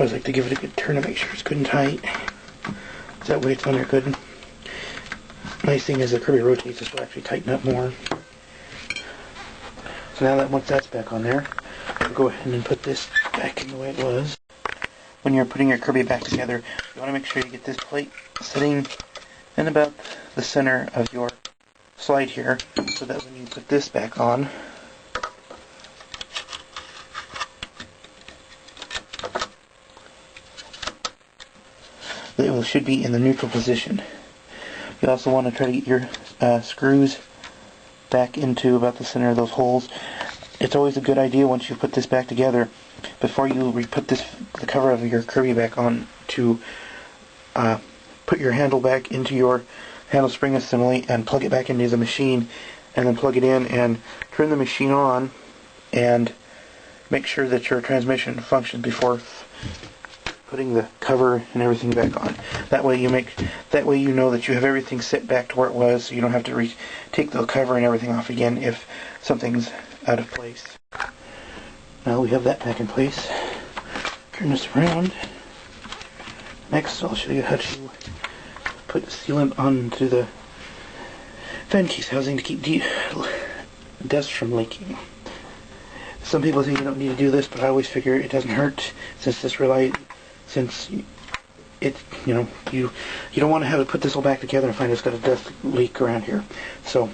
always like to give it a good turn to make sure it's good and tight. That way it's on there good. Nice thing is the Kirby rotates, this will actually tighten up more. So now that once that's back on there, we'll go ahead and put this back in the way it was. When you're putting your Kirby back together, you want to make sure you get this plate sitting in about the center of your slide here, so that when you put this back on, it should be in the neutral position. You also want to try to get your screws back into about the center of those holes. It's always a good idea once you put this back together, before you put the cover of your Kirby back on, to put your handle back into your handle spring assembly and plug it back into the machine, and then plug it in and turn the machine on and make sure that your transmission functions before putting the cover and everything back on. That way you know that you have everything set back to where it was, so you don't have to take the cover and everything off again if something's out of place. Now we have that back in place. Turn this around. Next, I'll show you how to put sealant onto the fan case housing to keep dust from leaking. Some people think you don't need to do this, but I always figure it doesn't hurt, since it, you don't want to have to put this all back together and find it's got a dust leak around here. So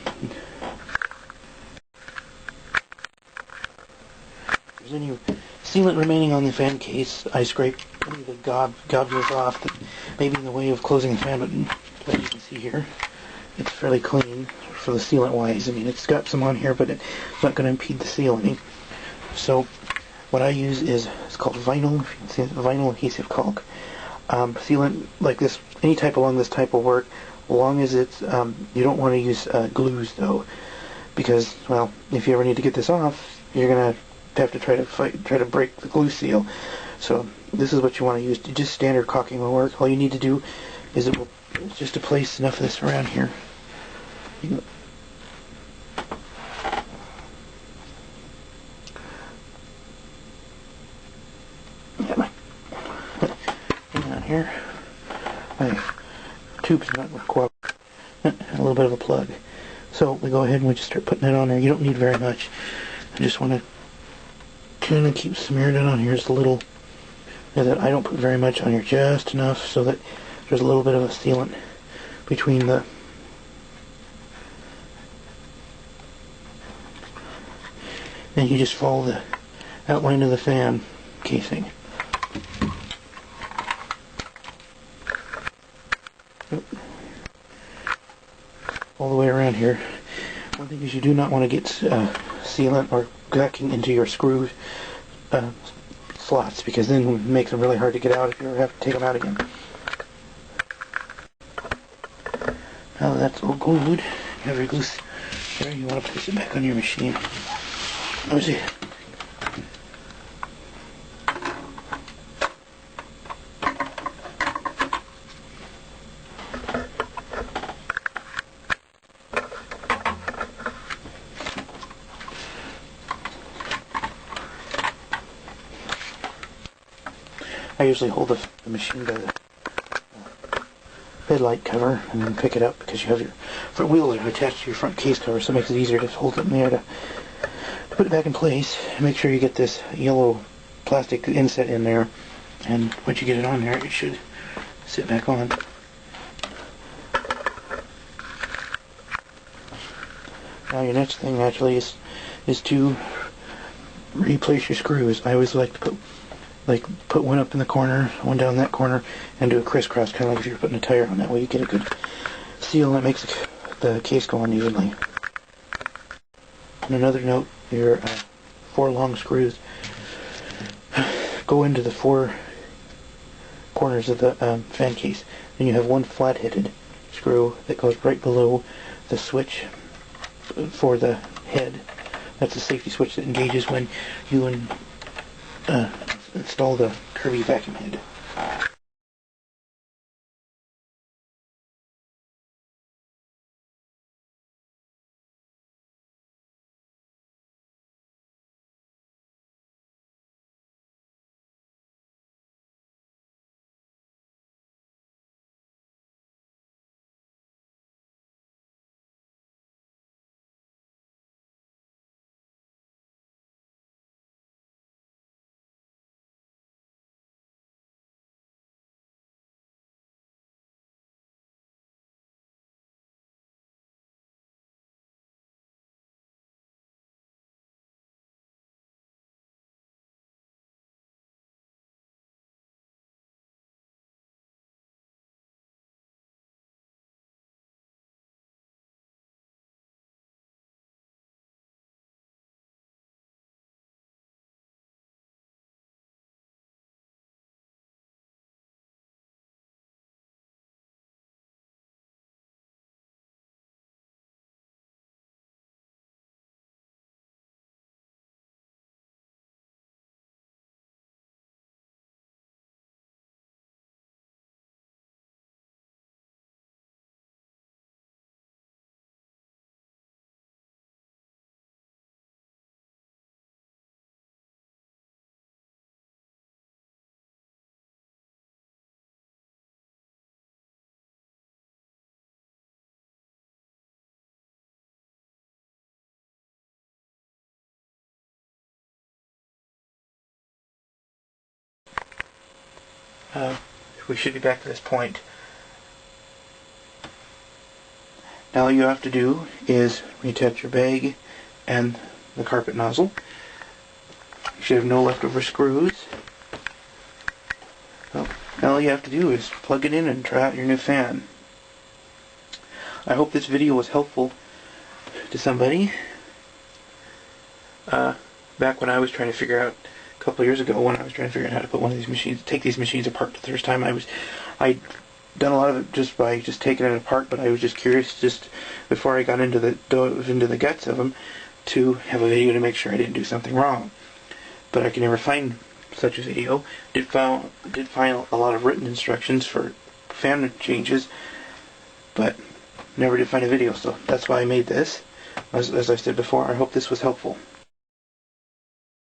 if there's any sealant remaining on the fan case, I scrape any of the globules off that may be in the way of closing the fan button. As you can see here, it's fairly clean for the sealant wise. I mean, it's got some on here, but it's not going to impede the seal any. So what I use is, it's called vinyl, if you can see it, vinyl adhesive caulk. Sealant like this, any type along this type will work, as long as it's, you don't want to use glues though, because, well, if you ever need to get this off, you're going to have to try to break the glue seal. So this is what you want to use. Just standard caulking will work. All you need to do is just to place enough of this around here. Here, my tube's not cooperating, a little bit of a plug. So we go ahead and we just start putting it on there. You don't need very much. I just want to kind of keep smearing it on here just a little. That I don't put very much on here, just enough so that there's a little bit of a sealant between the and you just follow the outline of the fan casing. All the way around here. One thing is, you do not want to get sealant or gacking into your screw slots, because then it makes them really hard to get out if you ever have to take them out again. Now that that's all glued, you have your glue there, you want to place it back on your machine. Let me see. I usually hold the machine by the headlight cover and then pick it up, because you have your front wheels are attached to your front case cover, so it makes it easier to hold it in there to put it back in place. Make sure you get this yellow plastic inset in there, and once you get it on there, it should sit back on. Now your next thing naturally is to replace your screws. I always like to put one up in the corner, one down that corner, and do a crisscross, kind of like if you're putting a tire on. That way you get a good seal and it makes the case go on evenly. On another note, your 4 long screws go into the 4 corners of the fan case. Then you have one flat-headed screw that goes right below the switch for the head. That's the safety switch that engages when you install the Kirby vacuum head. we should be back to this point. Now all you have to do is reattach your bag and the carpet nozzle. You should have no leftover screws. Well, now all you have to do is plug it in and try out your new fan. I hope this video was helpful to somebody. Back when I was trying to figure out, a couple of years ago, when I was trying to figure out how to put one of these machines, take these machines apart the first time, I'd done a lot of it just by taking it apart, but I was just curious, just before I got into the guts of them, to have a video to make sure I didn't do something wrong. But I could never find such a video. Did find a lot of written instructions for fan changes, but never did find a video, so that's why I made this. As I said before, I hope this was helpful.